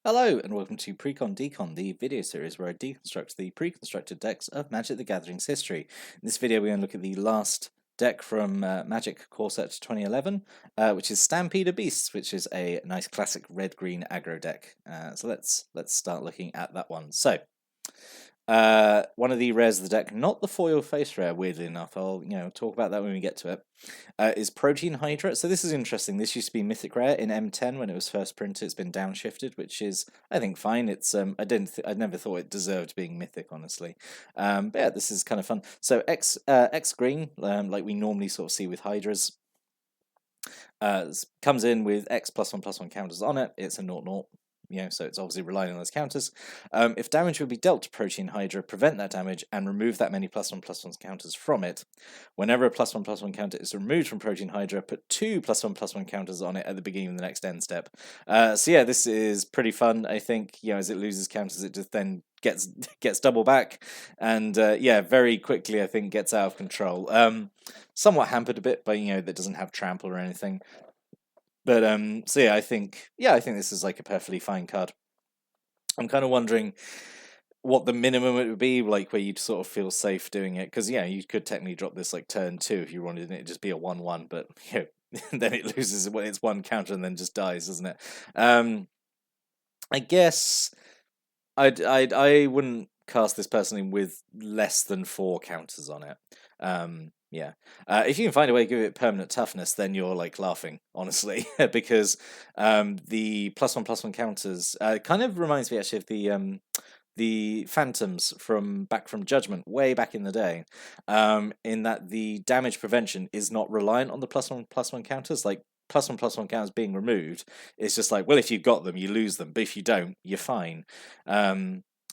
Hello and welcome to Precon Decon, the video series where I deconstruct the pre-constructed decks of Magic the Gathering's history. In this video we're going to look at the last deck from Magic Core Set 2011, which is Stampede of Beasts, which is a nice classic red-green aggro deck. So let's start looking at that one. So one of the rares of the deck, not the foil face rare, weirdly enough, I'll talk about that when we get to it, is Protein Hydra. So this is interesting. This used to be mythic rare in M10 when it was first printed. It's been downshifted, which is, I think, fine. It's I never thought it deserved being mythic, honestly. But yeah, this is kind of fun. So X green, like we normally sort of see with Hydras, comes in with X +1/+1 counters on it. It's a 0/0. So it's obviously relying on those counters. If damage would be dealt to Protein Hydra, prevent that damage and remove that many +1/+1 counters from it. Whenever a +1/+1 counter is removed from Protein Hydra, put 2 +1/+1 counters on it at the beginning of the next end step. So yeah, this is pretty fun. I think as it loses counters, it just then gets double back, and yeah, very quickly I think gets out of control. Somewhat hampered a bit by that doesn't have trample or anything. But so yeah, I think this is like a perfectly fine card. I'm kind of wondering what the minimum it would be, like where you'd sort of feel safe doing it, because you could technically drop this like turn 2 if you wanted it to just be a 1/1, but then it loses its one counter and then just dies, doesn't it? I guess I wouldn't cast this personally with less than 4 counters on it. Yeah. If you can find a way to give it permanent toughness, then you're like laughing, honestly, because the +1/+1 counters kind of reminds me actually of the Phantoms from Judgment, way back in the day, in that the damage prevention is not reliant on the +1/+1 counters. Like +1/+1 counters being removed, it's just like, well, if you got them, you lose them, but if you don't, you're fine.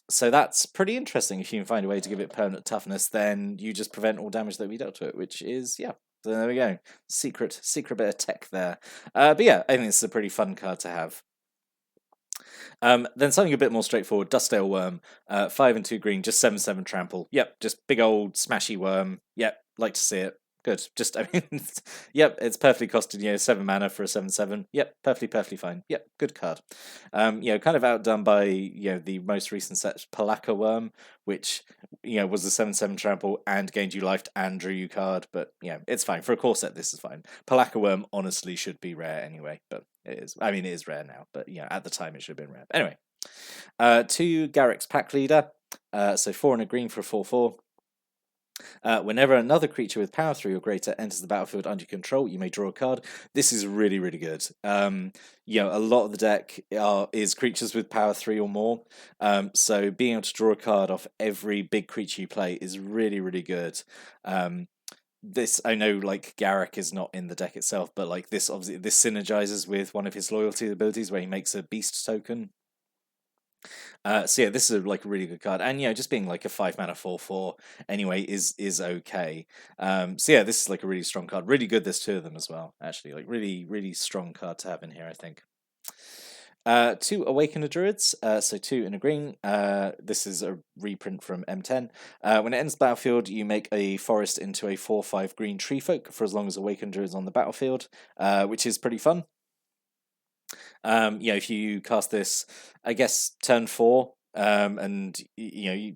So that's pretty interesting. If you can find a way to give it permanent toughness, then you just prevent all damage that we dealt to it, which is, yeah. So there we go. Secret bit of tech there. But yeah, I think this is a pretty fun card to have. Then something a bit more straightforward, Dustdale Worm, 5 and 2 green, just 7/7 trample. Yep, just big old smashy worm. Yep, like to see it. Good. Just, I mean, yep, it's perfectly costed, 7 mana for a 7/7. Yep, perfectly fine. Yep, good card. Kind of outdone by, the most recent set, Palaka Worm, which, was a 7/7 trample and gained you life and drew you card, but, it's fine. For a core set, this is fine. Palaka Worm honestly should be rare anyway, but it is. I mean, it is rare now, but, at the time it should have been rare. Anyway, 2 Garrick's Pack Leader, so 4 and a green for a 4/4. Whenever another creature with power 3 or greater enters the battlefield under control, you may draw a card. This is really, really good. A lot of the deck is creatures with power 3 or more. So being able to draw a card off every big creature you play is really, really good. This, I know, like, Garrick is not in the deck itself, but like this synergizes with one of his loyalty abilities where he makes a beast token. So yeah, this is like a really good card, and just being like a 5 mana 4/4 anyway is okay. So yeah, this is like a really strong card. Really good. There's 2 of them as well, actually. Like really, really strong card to have in here, I think. 2 Awakener Druids, so 2 in a green. This is a reprint from M10. When it ends the battlefield, you make a forest into a 4/5 green tree folk for as long as Awakener Druids on the battlefield, which is pretty fun. If you cast this, I guess turn 4, and you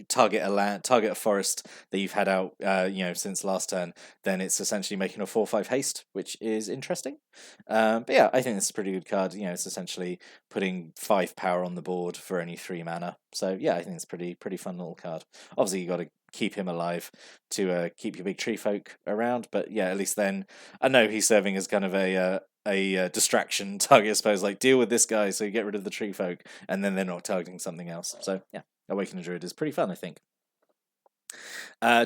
target a forest that you've had out, since last turn, then it's essentially making a 4/5 haste, which is interesting. But yeah, I think this is a pretty good card. It's essentially putting 5 power on the board for only 3 mana. So yeah, I think it's pretty fun little card. Obviously, you got to keep him alive to keep your big tree folk around, but yeah, at least then I know he's serving as kind of a distraction target, I suppose. Like, deal with this guy so you get rid of the tree folk, and then they're not targeting something else. So yeah, Awakener Druid is pretty fun, I think.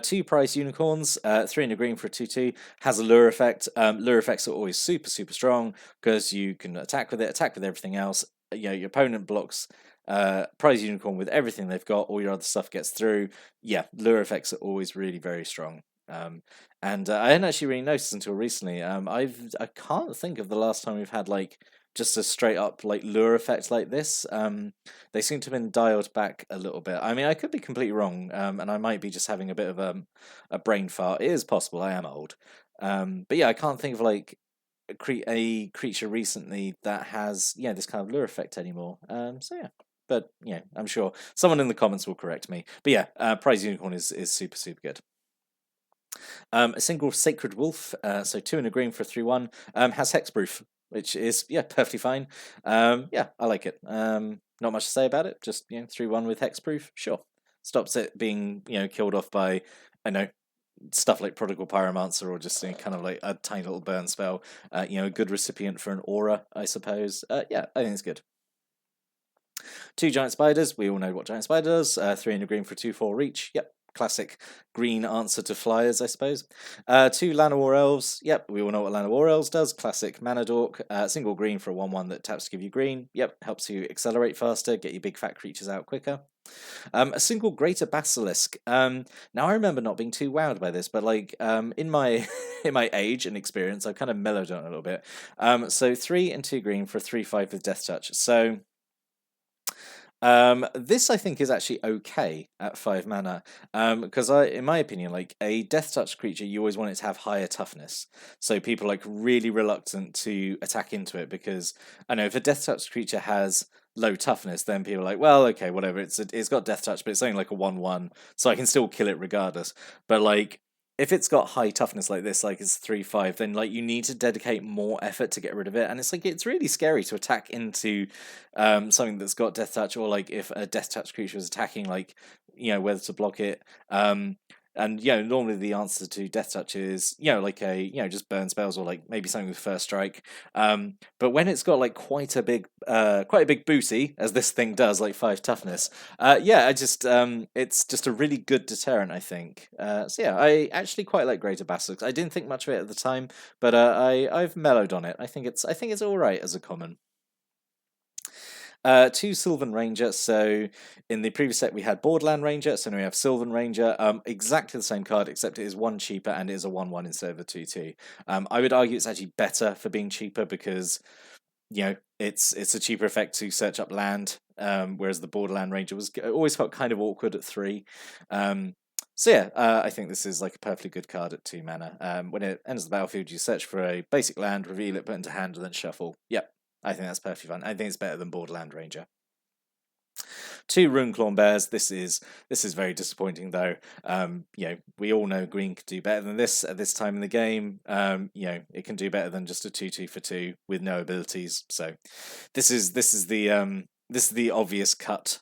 2 Prize Unicorns, 3 in a green for a 2/2, has a lure effect. Lure effects are always super strong because you can attack with everything else. Your opponent blocks Prize Unicorn with everything they've got, all your other stuff gets through. Yeah, lure effects are always really very strong. And I hadn't actually really noticed until recently. I can't think of the last time we've had like just a straight up like lure effect like this. They seem to have been dialed back a little bit. I mean, I could be completely wrong, and I might be just having a bit of a brain fart. It is possible. I am old, but yeah, I can't think of like a creature recently that has this kind of lure effect anymore. So yeah, but I'm sure someone in the comments will correct me. But yeah, Prize Unicorn is super good. A single Sacred Wolf, so 2 and a green for a 3/1, has hexproof, which is perfectly fine. Yeah, I like it. Not much to say about it. Just 3/1 with hexproof, sure. Stops it being killed off by stuff like Prodigal Pyromancer or just kind of like a tiny little burn spell. A good recipient for an aura, I suppose. Yeah, I think it's good. 2 Giant Spiders, we all know what Giant Spider does. 3 in a green for 2/4 reach. Yep, classic green answer to flyers, I suppose. 2 Llanowar Elves. Yep, we all know what Llanowar Elves does. Classic mana dork. Single green for a 1/1 that taps to give you green. Yep, helps you accelerate faster, get your big fat creatures out quicker. A single Greater Basilisk. Now I remember not being too wowed by this, but like in my in my age and experience, I've kind of mellowed on it a little bit. So 3 and 2 green for a 3/5 with Death Touch. So this I think is actually okay at 5 mana, because in my opinion, like a Death Touch creature, you always want it to have higher toughness. So people are like really reluctant to attack into it because I know if a Death Touch creature has low toughness, then people are like, well, okay, whatever. It's got Death Touch, but it's only like a 1/1, so I can still kill it regardless. But like, if it's got high toughness like this, like it's 3/5, then like you need to dedicate more effort to get rid of it, and it's like it's really scary to attack into something that's got Death Touch, or like if a Death Touch creature is attacking, like whether to block it. And normally the answer to Death Touch is like a just burn spells or like maybe something with First Strike. But when it's got like quite a big booty, as this thing does, like 5 toughness, I just it's just a really good deterrent, I think. So yeah, I actually quite like Greater Basilisk. I didn't think much of it at the time, but I've mellowed on it. I think it's all right as a common. 2 Sylvan Ranger. So in the previous set we had Borderland Ranger, so now we have Sylvan Ranger. Exactly the same card, except it is 1 cheaper and it is a 1/1 instead of a 2/2. I would argue it's actually better for being cheaper because it's a cheaper effect to search up land, whereas the Borderland Ranger always felt kind of awkward at 3. So yeah, I think this is like a perfectly good card at 2 mana. When it enters the battlefield, you search for a basic land, reveal it, put it into hand, and then shuffle. Yep, I think that's perfectly fine. I think it's better than Borderland Ranger. 2 Runeclaw Bears. This is very disappointing though. We all know green could do better than this at this time in the game. It can do better than just a 2/2 for 2 with no abilities. So this is the obvious cut,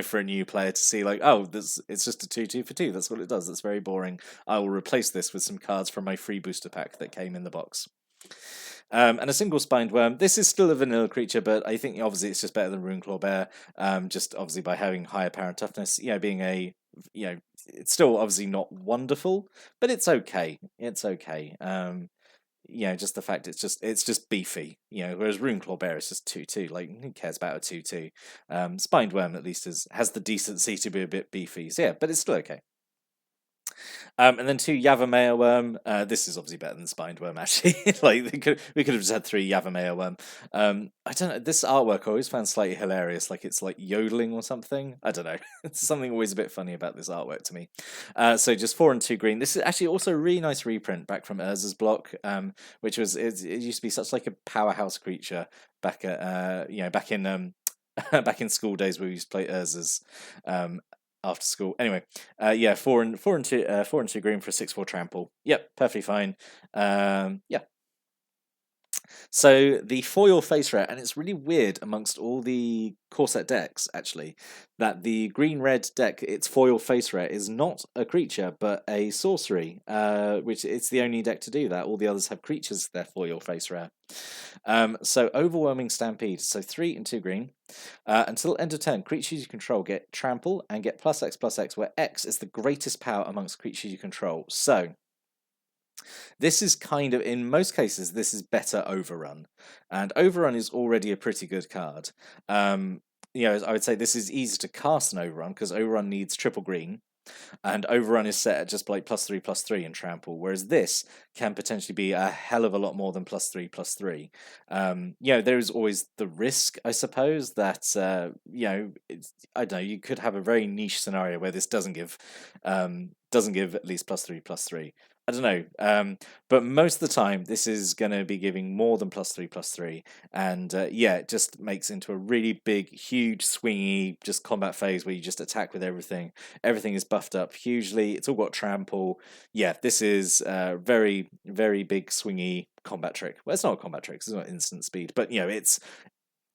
for a new player to see like, oh, it's just a 2/2 for 2. That's what it does. That's very boring. I will replace this with some cards from my free booster pack that came in the box. And a single Spined Worm. This is still a vanilla creature, but I think obviously it's just better than Runeclaw Bear. Just obviously by having higher power and toughness. Being a it's still obviously not wonderful, but it's okay. It's okay. Just the fact it's just beefy. Whereas Runeclaw Bear is just 2/2. Like who cares about a 2/2? Spined Worm at least has the decency to be a bit beefy. So yeah, but it's still okay. And then 2 Yavimaya Worm. This is obviously better than Spined Worm, actually. Like we could have just had 3 Yavimaya Worm. I don't know. This artwork I always found slightly hilarious. Like it's like yodeling or something. I don't know. It's something always a bit funny about this artwork to me. So just 4 and 2 green. This is actually also a really nice reprint back from Urza's block, which was it used to be such like a powerhouse creature back at back in back in school days where we used to play Urza's after school. Anyway, 4 and 2 green for a 6/4 trample. Yep, perfectly fine. Yeah. So the foil face rare, and it's really weird amongst all the core set decks, actually, that the green-red deck, its foil face rare, is not a creature, but a sorcery, which it's the only deck to do that. All the others have creatures, their foil face rare. So Overwhelming Stampede, so 3 and 2 green. Until end of turn, creatures you control get trample and get +X/+X, where X is the greatest power amongst creatures you control. So this is kind of, in most cases, this is better Overrun. And Overrun is already a pretty good card. I would say this is easy to cast an Overrun, because Overrun needs triple green. And Overrun is set at just like +3/+3 in trample, whereas this can potentially be a hell of a lot more than +3/+3. There is always the risk, I suppose, that I don't know, you could have a very niche scenario where this doesn't give at least +3/+3. I don't know. But most of the time, this is going to be giving more than +3/+3, and yeah, it just makes into a really big, huge, swingy, just combat phase where you just attack with everything. Everything is buffed up hugely. It's all got trample. Yeah, this is very, very big, swingy combat trick. Well, it's not a combat trick. It's not instant speed, but you know, it's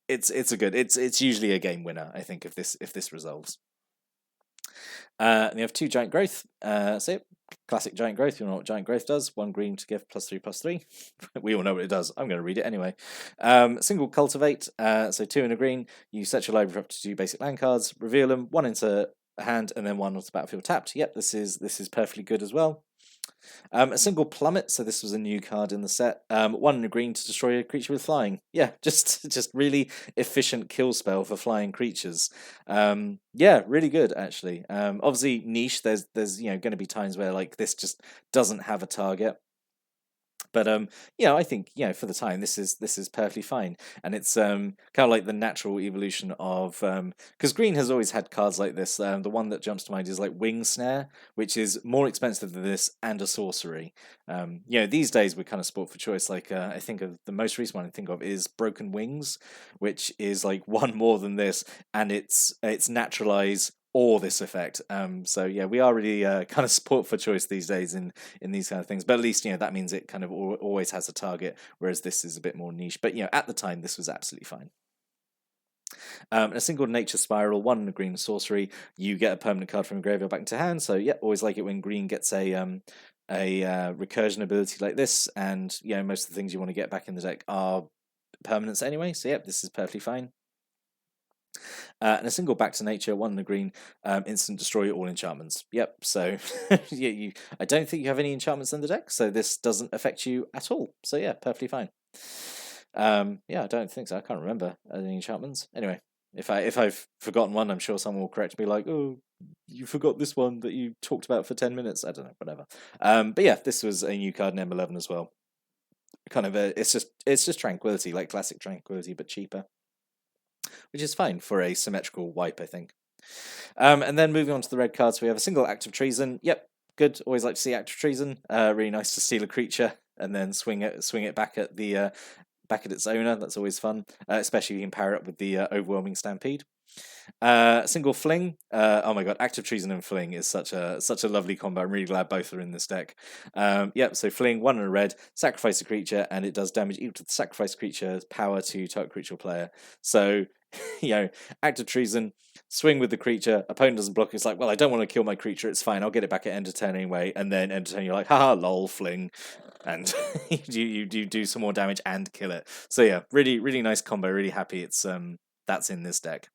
a good. It's usually a game winner. I think if this resolves. And you have 2 giant growth. So classic giant growth. You know what giant growth does? 1 green to give +3/+3. We all know what it does. I'm going to read it anyway. Single cultivate. So 2 in a green. You set your library up to 2 basic land cards. Reveal them. 1 into a hand, and then 1 onto the battlefield tapped. Yep, this is perfectly good as well. A single plummet, so this was a new card in the set. 1 in a green to destroy a creature with flying. Yeah, just really efficient kill spell for flying creatures. Yeah, really good actually. Obviously niche. There's going to be times where like this just doesn't have a target. But I think for the time this is perfectly fine, and it's kind of like the natural evolution of because green has always had cards like this. The one that jumps to mind is like Wing Snare, which is more expensive than this and a sorcery. These days we're kind of sport for choice. Like I think of the most recent one I think of is Broken Wings, which is like 1 more than this, and it's naturalize or this effect. So yeah, we are really kind of sport for choice these days in these kind of things. But at least that means it kind of always has a target, whereas this is a bit more niche. But at the time, this was absolutely fine. A single nature spiral, 1 in a green sorcery. You get a permanent card from your graveyard back into hand. So yeah, always like it when green gets a recursion ability like this, and most of the things you want to get back in the deck are permanents anyway. So yeah, this is perfectly fine. And a single back to nature, 1 in the green, instant destroy all enchantments. Yep. So yeah, I don't think you have any enchantments in the deck, so this doesn't affect you at all. So yeah, perfectly fine. Yeah, I don't think so. I can't remember any enchantments. Anyway, if I've forgotten one, I'm sure someone will correct me. Like, oh, you forgot this one that you talked about for 10 minutes. I don't know, whatever. But yeah, this was a new card in M11 as well. Kind of it's just Tranquility, like classic Tranquility, but cheaper, which is fine for a symmetrical wipe, I think. And then moving on to the red cards, we have a single Act of Treason. Yep, good. Always like to see Act of Treason. Really nice to steal a creature and then swing it back at the back at its owner. That's always fun, especially if you can pair it up with the overwhelming Stampede. Single Fling. Oh my god, Active Treason and Fling is such a lovely combo. I'm really glad both are in this deck. Yep, so Fling, 1 in a red, sacrifice a creature, and it does damage equal to the sacrifice creature's power to target creature player. So, Active Treason, swing with the creature, opponent doesn't block, it's like, well, I don't want to kill my creature, it's fine, I'll get it back at end of turn anyway, and then end of turn you're like, haha, lol, Fling. And you do some more damage and kill it. So yeah, really, really nice combo, really happy it's that's in this deck.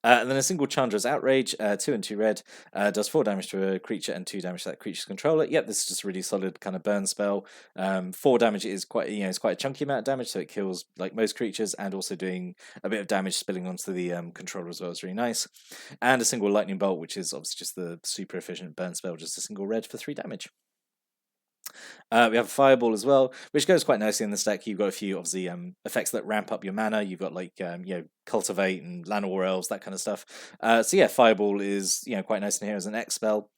And then a single Chandra's Outrage, 2 and 2 red, does 4 damage to a creature and 2 damage to that creature's controller. Yep, this is just a really solid kind of burn spell. 4 damage is quite, it's quite a chunky amount of damage, so it kills like most creatures, and also doing a bit of damage spilling onto the controller as well is really nice. And a single Lightning Bolt, which is obviously just the super efficient burn spell, just a single red for 3 damage. We have a Fireball as well, which goes quite nicely in this deck. You've got a few, obviously, effects that ramp up your mana. You've got, like, Cultivate and Llanowar Elves, that kind of stuff. So yeah, Fireball is, quite nice in here as an X spell.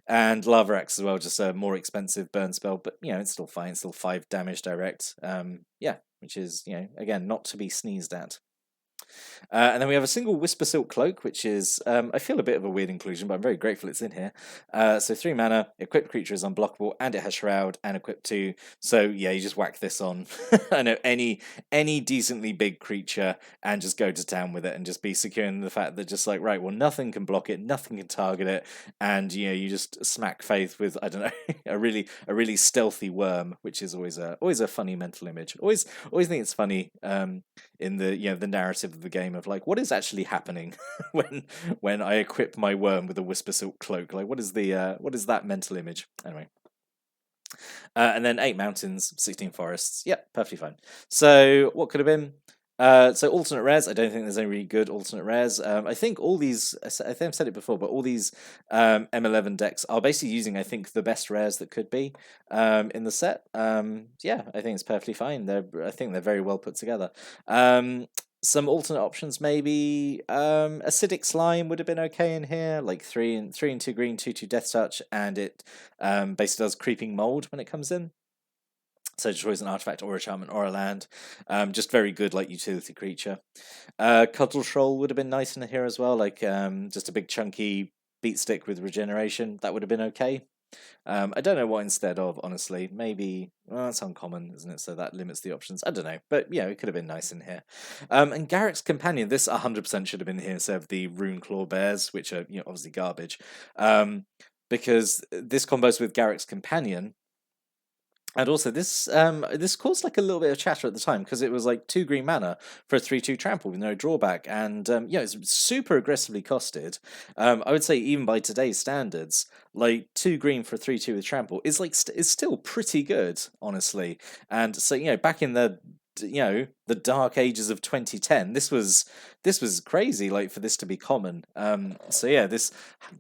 And Lava Axe as well, just a more expensive burn spell, but, it's still fine. It's still 5 damage direct. Yeah, which is, again, not to be sneezed at. And then we have a single Whisper Silk Cloak, which is, I feel a bit of a weird inclusion, but I'm very grateful it's in here. So 3 mana, equipped creature is unblockable, and it has Shroud, and equipped 2. So yeah, you just whack this on, I know, any decently big creature, and just go to town with it, and just be secure in the fact that just like, right, well, nothing can block it, nothing can target it, and you just smack Faith with, I don't know, a really stealthy worm, which is always a funny mental image. Always think it's funny in the the narrative of the game of like, what is actually happening when I equip my worm with a Whisper Silk Cloak? Like, what is that mental image? Anyway. And then 8 mountains, 16 forests. Yep, perfectly fine. So what could have been? So alternate rares, I don't think there's any really good alternate rares. I think all these, I think I've said it before, but all these M11 decks are basically using, I think, the best rares that could be in the set. Yeah, I think it's perfectly fine. I think they're very well put together. Some alternate options, maybe acidic slime would have been okay in here, like 3 and 2 green, 2/2 death touch, and it basically does creeping mold when it comes in. So destroys an artifact or a enchantment or a land. Just very good like utility creature. Cuddle Troll would have been nice in here as well, like just a big chunky beat stick with regeneration. That would have been okay. I don't know what instead of, honestly. Maybe, well, that's uncommon, isn't it? So that limits the options. I don't know. But, yeah, it could have been nice in here. And Garrick's Companion, this 100% should have been here instead of the Rune Claw Bears, which are, obviously garbage. Because this combos with Garrick's Companion. And also, this caused like a little bit of chatter at the time because it was like 2 green mana for a 3/2 trample with no drawback, and it's super aggressively costed. I would say even by today's standards, like 2 green for a 3/2 with trample is like is still pretty good, honestly. And so back in the dark ages of 2010, this was crazy, like for this to be common. So yeah, this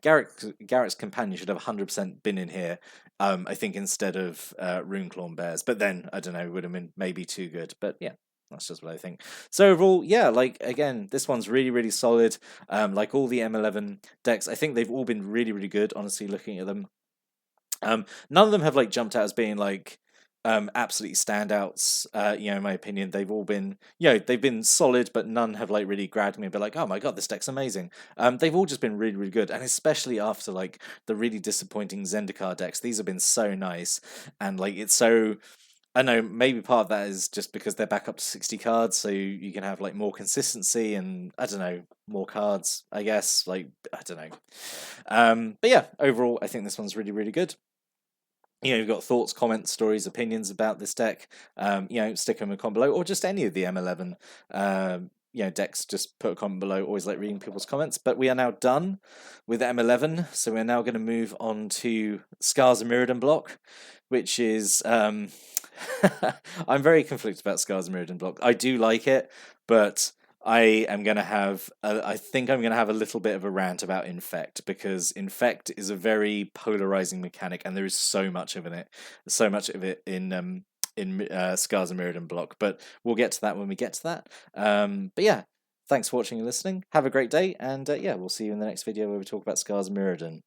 Garrett's Companion should have 100% been in here. I think instead of Runeclaw Bears, but then I don't know, would have been maybe too good. But yeah, that's just what I think. So overall, yeah, like again, this one's really, really solid. Like all the M11 decks, I think they've all been really, really good. Honestly, looking at them, none of them have like jumped out as being like absolutely standouts. In my opinion, they've all been, they've been solid, but none have like really grabbed me and be like, oh my god, this deck's amazing. They've all just been really, really good, and especially after like the really disappointing Zendikar decks, these have been so nice, and like it's so. I know maybe part of that is just because they're back up to 60 cards, so you can have like more consistency and I don't know, more cards, I guess. Like I don't know. But yeah, overall, I think this one's really, really good. You've got thoughts, comments, stories, opinions about this deck. Stick them in a comment below, or just any of the M11 decks. Just put a comment below. Always like reading people's comments. But we are now done with M11, so we're now going to move on to Scars of Mirrodin block, which is I'm very conflicted about Scars of Mirrodin block. I do like it, but I am going to have, I think I'm going to have a little bit of a rant about Infect, because Infect is a very polarizing mechanic, and there is so much of it, in Scars and Mirrodin block. But we'll get to that when we get to that. But yeah, thanks for watching and listening. Have a great day, and yeah, we'll see you in the next video where we talk about Scars and Mirrodin.